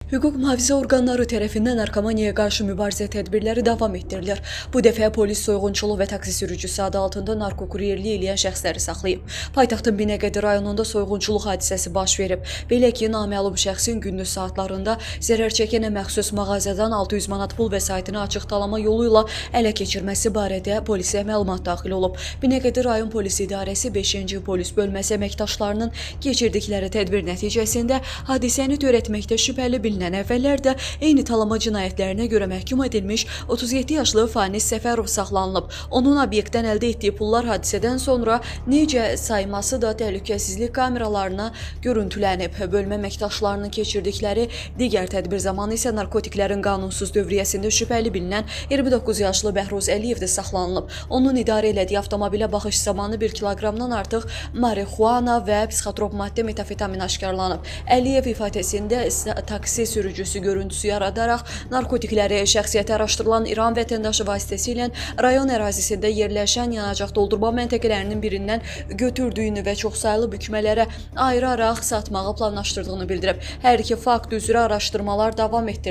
Hüquq mühafizə orqanları tərəfindən narkomaniyaya qarşı mübarizə tədbirləri davam etdirilir. Bu dəfə polis soyğunçuluq və taksi sürücüsü adı altında narkokuryerlik eləyən şəxsləri saxlayıb. Paytaxtın Binəqədi rayonunda soyğunçuluq hadisəsi baş verib. Belə ki, naməlum şəxsin gündüz saatlarında zərər çəkənə məxsus mağazadan 600 manat pul vəsaitini açıq talama yolu ilə ələ keçirməsi barədə polisə məlumat daxil olub. Binəqədi rayon polis idarəsi 5-ci polis bölməsi əməkdaşlarının keçirdikləri tədbir nəticəsində hadisəni törətməkdə şübhəli bilinən əvvəllər də eyni talama cinayətlərinə görə məhkum edilmiş 37 yaşlı Fanis Səfərov saxlanılıb. Onun obyektdən əldə etdiyi pullar hadisədən sonra necə sayması da təhlükəsizlik kameralarına görüntülənib. Bölmə əməkdaşlarının keçirdikləri digər tədbir zamanı isə narkotiklərin qanunsuz dövriyyəsində şübhəli bilinən 29 yaşlı Bəhruz Əliyev də saxlanılıb. Onun idarə elədiyi avtomobilə baxış zamanı 1 kiloqramdan artıq marixuana və psixotrop maddə metafetamin aşkarlanıb. Əliyev ifadəsində taksi sürücüsü görüntüsü yaradaraq narkotikləri şəxsiyyəti araşdırılan İran vətəndaşı vasitəsilə rayon ərazisində yerləşən yanacaq doldurma məntəqələrinin birindən götürdüyünü və çoxsaylı bükmələrə ayıraraq satmağı planlaşdırdığını bildirib. Hər iki fakt üzrə araşdırmalar davam etdirilir.